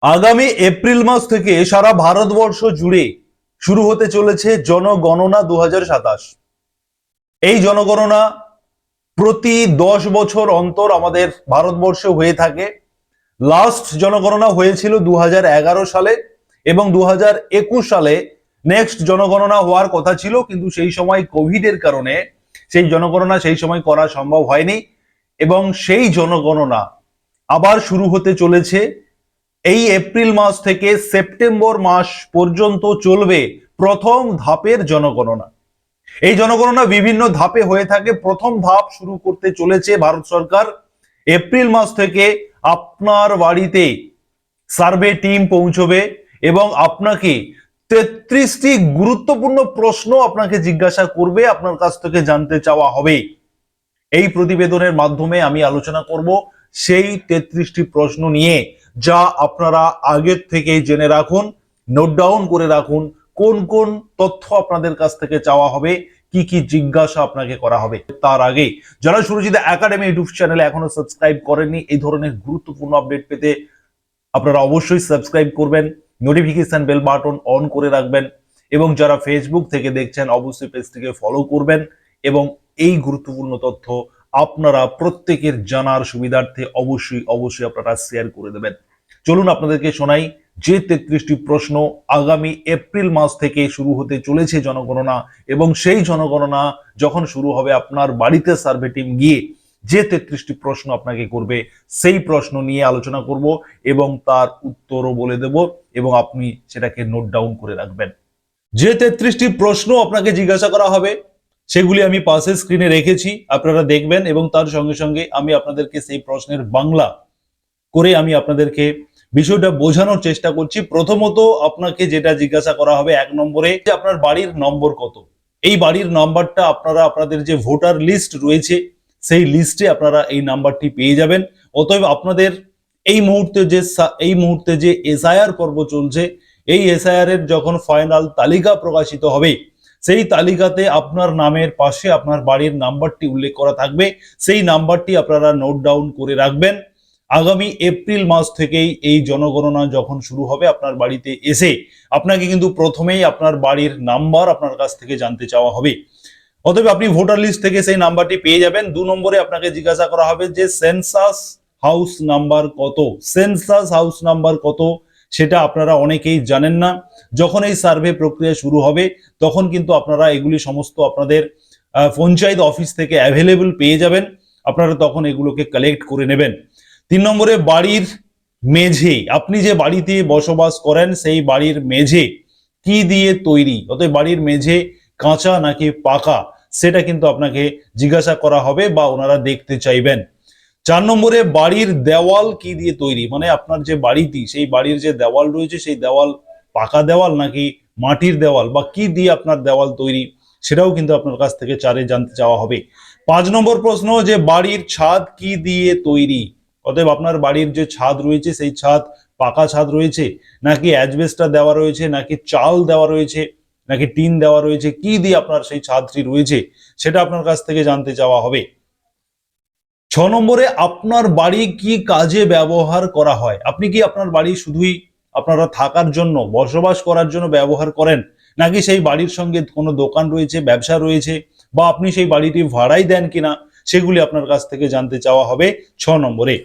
আগামী এপ্রিল মাস থেকে সারা ভারতবর্ষ জুড়ে শুরু হতে চলেছে জনগণনা 2027। এই জনগণনা প্রতি 10 বছর অন্তর আমাদের ভারতবর্ষে হয়ে থাকে। লাস্ট জনগণনা হয়েছিল 2011 সালে এবং 2021 সালে নেক্সট জনগণনা হওয়ার কথা ছিল, কিন্তু সেই সময় কোভিডের কারণে সেই জনগণনা সেই সময় করা সম্ভব হয়নি এবং সেই জনগণনা আবার শুরু হতে চলেছে। এই এপ্রিল মাস থেকে সেপ্টেম্বর মাস পর্যন্ত চলবে প্রথম ধাপের জনগণনা। এই জনগণনা বিভিন্ন ধাপে হয়ে থাকে। প্রথম ধাপ শুরু করতে চলেছে ভারত সরকার। এপ্রিল মাস থেকে আপনার বাড়িতে সার্ভে টিম পৌঁছবে এবং আপনাকে 33টি গুরুত্বপূর্ণ প্রশ্ন আপনাকে জিজ্ঞাসা করবে, আপনার কাছ থেকে জানতে চাওয়া হবে। এই প্রতিবেদনের মাধ্যমে আমি আলোচনা করব সেই 33টি প্রশ্ন নিয়ে, যা আপনারা আগের থেকে জেনে রাখুন, নোট ডাউন করে রাখুন কোন কোন তথ্য আপনাদের কাছ থেকে চাওয়া হবে, কি কি জিজ্ঞাসা আপনাকে করা হবে। তার আগে যারা সুরজিৎ একাডেমি ইউটিউব চ্যানেলে এখনো সাবস্ক্রাইব করেননি, এই ধরনের গুরুত্বপূর্ণ আপডেট পেতে আপনারা অবশ্যই সাবস্ক্রাইব করবেন, নোটিফিকেশন বেল বাটন অন করে রাখবেন এবং যারা ফেসবুক থেকে দেখছেন অবশ্যই পেজটিকে ফলো করবেন এবং এই গুরুত্বপূর্ণ তথ্য আপনারা প্রত্যেকের জানার সুবিধার্থে অবশ্যই আপনারা শেয়ার করে দেবেন। চলুন আপনাদেরকে শোনাই যে 33টি প্রশ্ন আগামী এপ্রিল মাস থেকে শুরু হতে চলেছে জনগণনা, এবং সেই জনগণনা যখন শুরু হবে আপনার বাড়িতে সার্ভে টিম গিয়ে যে 33টি প্রশ্ন আপনাকে করবে সেই প্রশ্ন নিয়ে আলোচনা করব এবং তার উত্তরও বলে দেব এবং আপনি সেটাকে নোট ডাউন করে রাখবেন। যে 33টি প্রশ্ন আপনাকে জিজ্ঞাসা করা হবে সেগুলি আমি পাশে স্ক্রিনে রেখেছি, আপনারা দেখবেন এবং তার সঙ্গে সঙ্গে আমি আপনাদেরকে সেই প্রশ্নের বাংলা করে আমি আপনাদেরকে বিষয়টা বোঝানোর চেষ্টা করছি। প্রথমত আপনাকে যেটা জিজ্ঞাসা করা হবে 1 নম্বরে, যে আপনার বাড়ির নম্বর কত। এই বাড়ির নাম্বারটা আপনারা আপনাদের যে ভোটার লিস্ট রয়েছে সেই লিস্টে আপনারা এই নাম্বারটি পেয়ে যাবেন। অতএব আপনাদের এই মুহূর্তে যে এসআইআর পর্ব চলছে, এই এসআইআর এর যখন ফাইনাল তালিকা প্রকাশিত হবে সেই তালিকাতে আপনার নামের পাশে আপনার বাড়ির নাম্বারটি উল্লেখ করা থাকবে। সেই নাম্বারটি আপনারা নোট ডাউন করে রাখবেন। আগামী এপ্রিল মাস থেকেই এই জনগণনা যখন শুরু হবে আপনার বাড়িতে এসে আপনাকে কিন্তু প্রথমেই আপনার বাড়ির নাম্বার আপনার কাছ থেকে জানতে চাওয়া হবে। অতএব আপনি ভোটার লিস্ট থেকে সেই নাম্বারটি পেয়ে যাবেন। 2 নম্বরে আপনাকে জিজ্ঞাসা করা হবে যে সেন্সাস হাউস নাম্বার কত। সেন্সাস হাউস নাম্বার কত সেটা আপনারা অনেকেই জানেন না। যখন এই সার্ভে প্রক্রিয়া শুরু হবে তখন কিন্তু আপনারা এগুলি সমস্ত আপনাদের পঞ্চায়েত অফিস থেকে অ্যাভেলেবল পেয়ে যাবেন, আপনারা তখন এগুলোকে কালেক্ট করে নেবেন। 3 নম্বরে বাড়ির মেঝে, আপনি যে বাড়িতে বসবাস করেন সেই বাড়ির মেঝে কি দিয়ে তৈরি। অতএব বাড়ির মেঝে কাঁচা নাকি পাকা সেটা কিন্তু আপনাকে জিজ্ঞাসা করা হবে বা ওনারা দেখতে চাইবেন। 4 নম্বরে বাড়ির দেওয়াল কি দিয়ে তৈরি, মানে আপনার যে বাড়িটি সেই বাড়ির যে দেওয়াল রয়েছে সেই দেওয়াল পাকা দেওয়াল নাকি মাটির দেওয়াল বা কি দিয়ে আপনার দেওয়াল তৈরি, সেটাও কিন্তু আপনার কাছ থেকে জানতে চাওয়া হবে। 5 নম্বর প্রশ্ন, যে বাড়ির ছাদ কি দিয়ে তৈরি। অতএব আপনার বাড়ির যে ছাদ রয়েছে সেই ছাদ পাকা ছাদ রয়েছে নাকি অ্যাজবেস্টার দেওয়া রয়েছে নাকি চাল দেওয়া রয়েছে নাকি টিন দেওয়া রয়েছে, কি দিয়ে আপনার সেই ছাদটি রয়েছে সেটা আপনার কাছ থেকে জানতে চাওয়া হবে। 6 নম্বরে আপনার বাড়ি কি কাজে ব্যবহার করা হয়। আপনি কি আপনার বাড়ি শুধুই আপনারা থাকার জন্য বসবাস করার জন্য ব্যবহার করেন নাকি সেই বাড়ির সঙ্গে কোনো দোকান রয়েছে, ব্যবসা রয়েছে বা আপনি সেই বাড়িটি ভাড়াই দেন কিনা, সেগুলি আপনার কাছ থেকে জানতে চাওয়া হবে 6 নম্বরে।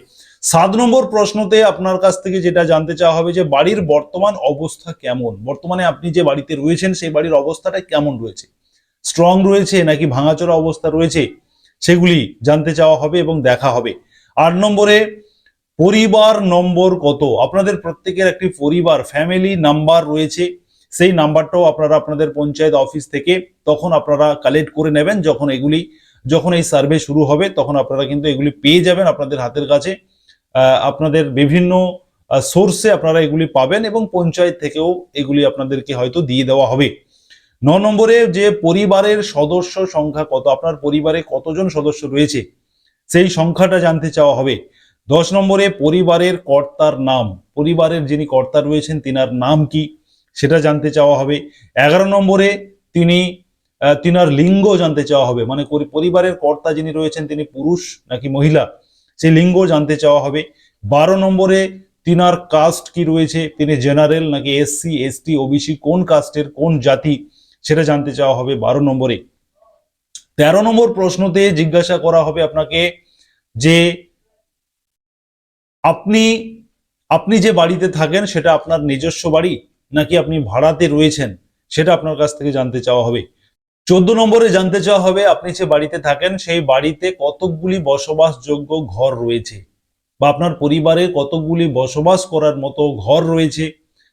7 নম্বর প্রশ্নতে আপনার কাছ থেকে যেটা জানতে চাওয়া হবে যে বাড়ির বর্তমান অবস্থা কেমন। বর্তমানে আপনি যে বাড়িতে রয়েছেন সেই বাড়ির অবস্থাটা কেমন রয়েছে, স্ট্রং রয়েছে নাকি ভাঙাচোরা অবস্থা রয়েছে, সেগুলি জানতে চাওয়া হবে এবং দেখা হবে। 8 নম্বরে পরিবার নম্বর কত। আপনাদের প্রত্যেকের একটি পরিবার ফ্যামিলি নাম্বার রয়েছে, সেই নাম্বারটাও আপনারা আপনাদের পঞ্চায়েত অফিস থেকে তখন আপনারা কালেক্ট করে নেবেন। যখন এই সার্ভে শুরু হবে তখন আপনারা কিন্তু এগুলি পেয়ে যাবেন আপনাদের হাতের কাছে। আপনাদের বিভিন্ন সোর্সে আপনারা এগুলি পাবেন এবং পঞ্চায়েত থেকেও এগুলি আপনাদেরকে হয়তো দিয়ে দেওয়া হবে। 9 নম্বরে যে পরিবারের সদস্য সংখ্যা কত, আপনার পরিবারে কতজন সদস্য রয়েছে সেই সংখ্যাটা জানতে চাওয়া হবে। 10 নম্বরে পরিবারের কর্তার নাম, পরিবারের যিনি কর্তা রয়েছেন তিনার নাম কি সেটা জানতে চাওয়া হবে। 11 নম্বরে তিনার লিঙ্গ জানতে চাওয়া হবে, মানে পরিবারের কর্তা যিনি রয়েছেন তিনি পুরুষ নাকি মহিলা সেই লিঙ্গ জানতে চাওয়া হবে। 12 নম্বরে তিনার কাস্ট কি রয়েছে, তিনি জেনারেল নাকি এসসি এসটি ওবিসি, কোন কাস্টের কোন জাতি, সেটা জানতে চাওয়া হবে 12 নম্বরে। 13 নম্বর প্রশ্নতে জিজ্ঞাসা করা হবে আপনাকে যে আপনি আপনি যে বাড়িতে থাকেন সেটা আপনার নিজস্ব বাড়ি নাকি আপনি ভাড়াতে রয়েছেন, সেটা আপনার কাছ থেকে জানতে চাওয়া হবে। 14 নম্বরে জানতে চাওয়া হবে আপনি যে বাড়িতে থাকেন সেই বাড়িতে কতকগুলি বসবাসযোগ্য ঘর রয়েছে, বা আপনার পরিবারে কতকগুলি বসবাস করার মতো ঘর রয়েছে,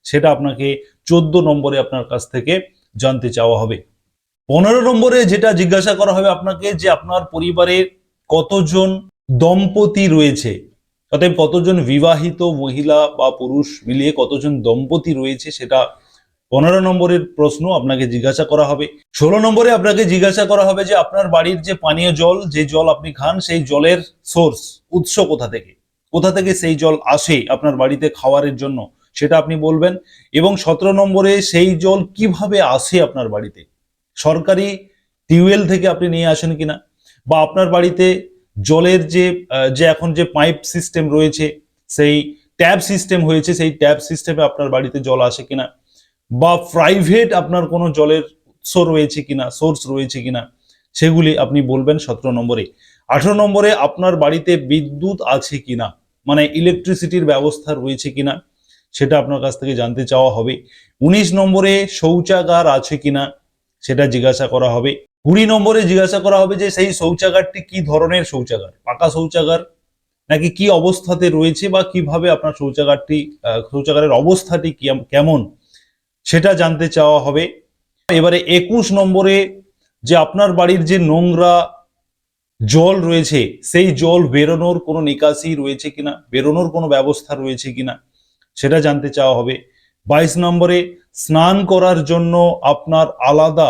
সেটা আপনাকে 14 নম্বরে আপনার কাছ থেকে জানতে চাওয়া হবে। 15 নম্বরে যেটা জিজ্ঞাসা করা হবে আপনাকে যে আপনার পরিবারে কতজন দম্পতি রয়েছে, অতএব কতজন বিবাহিত মহিলা বা পুরুষ মিলিয়ে কতজন দম্পতি রয়েছে, সেটা 15 নম্বরের প্রশ্ন আপনাকে জিজ্ঞাসা করা হবে। 16 নম্বরে আপনাকে জিজ্ঞাসা করা হবে যে আপনার বাড়ির যে পানীয় জল, যে জল আপনি খান, সেই জলের সোর্স, উৎস কোথা থেকে সেই জল আসে আপনার বাড়িতে খাওয়ারের জন্য, সেটা আপনি বলবেন। এবং 17 নম্বরে সেই জল কিভাবে আসে আপনার বাড়িতে, সরকারি টিউবওয়েল থেকে আপনি নিয়ে আসেন কিনা, বা আপনার বাড়িতে জলের যে এখন যে পাইপ সিস্টেম রয়েছে, সেই ট্যাপ সিস্টেম হয়েছে, সেই ট্যাপ সিস্টেমে আপনার বাড়িতে জল আসে কিনা, বা প্রাইভেট আপনার কোনো জলের উৎস রয়েছে কিনা, সোর্স রয়েছে কিনা, সেগুলি আপনি বলবেন 17 নম্বরে। 18 নম্বরে আপনার বাড়িতে বিদ্যুৎ আছে কিনা, মানে ইলেকট্রিসিটির ব্যবস্থা রয়েছে কিনা, সেটা আপনার কাছ থেকে জানতে চাওয়া হবে। 19 নম্বরে শৌচাগার আছে কিনা, সেটা জিজ্ঞাসা করা হবে। 20 নম্বরে জিজ্ঞাসা করা হবে যে সেই শৌচাগারটি কি ধরনের শৌচাগার, পাকা শৌচাগার নাকি কি অবস্থাতে রয়েছে, বা কিভাবে আপনার শৌচাগারের অবস্থাটি কেমন, সেটা জানতে চাওয়া হবে। এবারে 21 নম্বরে যে আপনার বাড়ির যে নোংরা জল রয়েছে, সেই জল বেরোনোর কোনো নিকাশি রয়েছে কিনা, বেরোনোর কোনো ব্যবস্থা রয়েছে কিনা, সেটা জানতে চাওয়া হবে। 22 নম্বরে স্নান করার জন্য আপনার আলাদা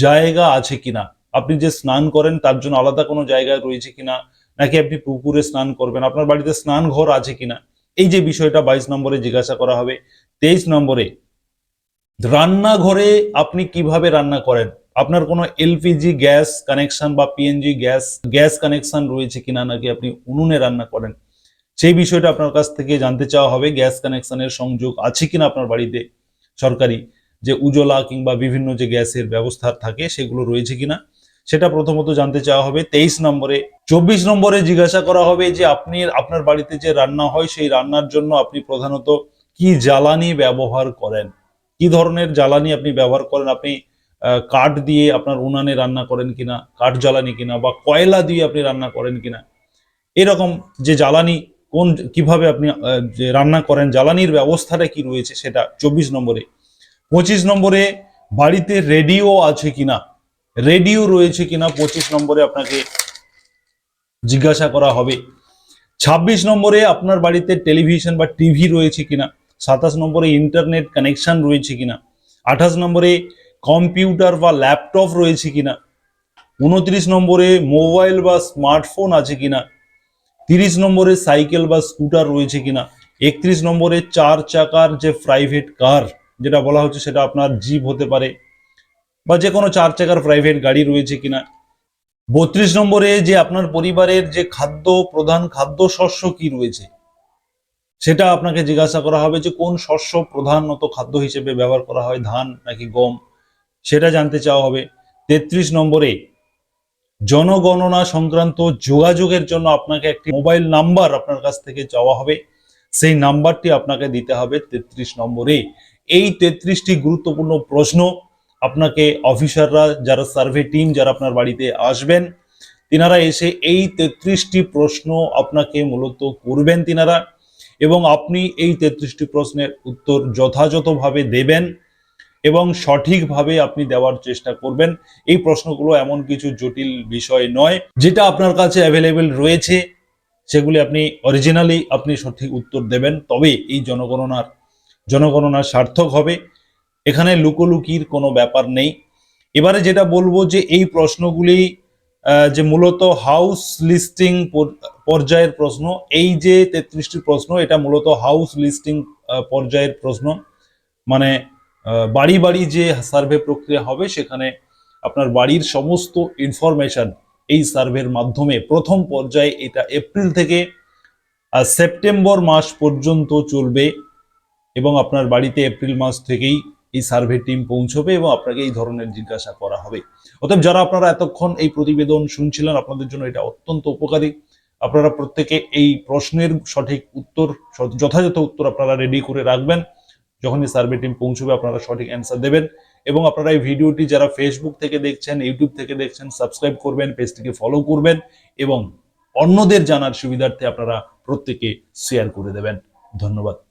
জায়গা আছে কিনা, আপনি যে স্নান করেন তার জন্য আলাদা কোনো জায়গা রয়েছে কিনা, নাকি আপনি পুকুরে স্নান করবেন, আপনার বাড়িতে স্নান ঘর আছে কিনা, এই যে বিষয়টা 22 নম্বরে জিজ্ঞাসা করা হবে। 23 নম্বরে রান্নাঘরে আপনি কিভাবে রান্না করেন, আপনার কোনো এলপিজি গ্যাস কানেকশন বা পিএনজি গ্যাস কানেকশন রয়েছে কিনা, নাকি আপনি উনুনে রান্না করেন, সেই বিষয়টা আপনার কাছ থেকে জানতে চাওয়া হবে। গ্যাস কানেকশনের সংযোগ আছে কিনা আপনার বাড়িতে, সরকারি যে উজ্জ্বলা কিংবা বিভিন্ন যে গ্যাসের ব্যবস্থা থাকে সেগুলো রয়েছে কিনা, সেটা প্রথমত জানতে চাওয়া হবে 23 নম্বরে। 24 নম্বরে জিজ্ঞাসা করা হবে যে আপনার বাড়িতে যে রান্না হয় সেই রান্নার জন্য আপনি প্রধানত কি জ্বালানি ব্যবহার করেন, কি ধরনের জ্বালানি আপনি ব্যবহার করেন, আপনি কাঠ দিয়ে আপনার উনানে রান্না করেন কিনা, কাঠ জ্বালানি কিনা, বা কয়লা দিয়ে আপনি রান্না করেন কিনা, এরকম যে জ্বালানি কিভাবে আপনি যে রান্না করেন, জ্বালানির ব্যবস্থাটা কি রয়েছে, সেটা 24 নম্বরে। 25 নম্বরে বাড়িতে রেডিও আছে কিনা, রেডিও রয়েছে কিনা 25 নম্বরে আপনাকে জিজ্ঞাসা করা হবে। 26 নম্বরে আপনার বাড়িতে টেলিভিশন বা টিভি রয়েছে কিনা। 27 নম্বরে ইন্টারনেট কানেকশন রয়েছে কিনা। 28 নম্বরে কম্পিউটার বা ল্যাপটপ রয়েছে কিনা। 29 নম্বরে মোবাইল বা স্মার্টফোন আছে কিনা। 30 নম্বরে সাইকেল বা স্কুটার রয়েছে কিনা। 31 নম্বরে 4 চাকার যে প্রাইভেট কার যেটা বলা হচ্ছে সেটা আপনার জিপ হতে পারে, বা যে কোনো 4 চাকার প্রাইভেট গাড়ি রয়েছে কিনা। 32 নম্বরে যে আপনার পরিবারের যে প্রধান খাদ্য শস্য কি রয়েছে, সেটা আপনাকে জিজ্ঞাসা করা হবে যে কোন শস্য প্রধানত খাদ্য হিসেবে ব্যবহার করা হয়, ধান নাকি গম, সেটা জানতে চাওয়া হবে। 33 নম্বরে জনগণনা সংক্রান্ত যোগাযোগের জন্য আপনাকে একটি মোবাইল নাম্বার আপনার কাছ থেকে চাওয়া হবে, সেই নাম্বারটি আপনাকে দিতে হবে 33 নম্বরে। এই 33টি গুরুত্বপূর্ণ প্রশ্ন আপনাকে অফিসাররা, যারা সার্ভে টিম যারা আপনার বাড়িতে আসবেন, তিনারা এসে এই 33টি প্রশ্ন আপনাকে মূলত করবেন তিনারা, এবং আপনি এই 33টি প্রশ্নের উত্তর যথাযথভাবে দেবেন এবং সঠিকভাবে আপনি দেওয়ার চেষ্টা করবেন। এই প্রশ্নগুলো এমন কিছু জটিল বিষয় নয়, যেটা আপনার কাছে অ্যাভেলেবেল রয়েছে সেগুলি আপনি অরিজিনালি আপনি সঠিক উত্তর দেবেন, তবে এই জনগণনার সার্থক হবে। এখানে লুকোলুকির কোনো ব্যাপার নেই। এবারে যেটা বলবো যে এই প্রশ্নগুলি যে মূলত হাউস লিস্টিং পর্যায়ের প্রশ্ন, এই যে 33টি প্রশ্ন এটা মূলত হাউস লিস্টিং পর্যায়ের প্রশ্ন, মানে বাড়ি বাড়ি যে সার্ভে প্রক্রিয়া হবে সেখানে আপনার বাড়ির সমস্ত ইনফরমেশন এই সার্ভের মাধ্যমে প্রথম পর্যায়ে, এটা এপ্রিল থেকে আর সেপ্টেম্বর মাস পর্যন্ত চলবে এবং আপনার বাড়িতে এপ্রিল মাস থেকেই এই সার্ভে টিম পৌঁছবে এবং আপনাকে এই ধরনের জিজ্ঞাসা করা হবে। অতএব যারা আপনারা এতক্ষণ এই প্রতিবেদন শুনছিলেন, আপনাদের জন্য এটা অত্যন্ত উপকারী। আপনারা প্রত্যেকে এই প্রশ্নের সঠিক উত্তর, যথাযথ উত্তর আপনারা রেডি করে রাখবেন। যখনই সার্ভে টিম পৌঁছবে আপনারা সঠিক অ্যান্সার দেবেন। এবং আপনারা এই ভিডিওটি যারা ফেসবুক থেকে দেখছেন, ইউটিউব থেকে দেখছেন, সাবস্ক্রাইব করবেন, পেজটিকে ফলো করবেন এবং অন্যদের জানার সুবিধার্থে আপনারা প্রত্যেকে শেয়ার করে দেবেন। ধন্যবাদ।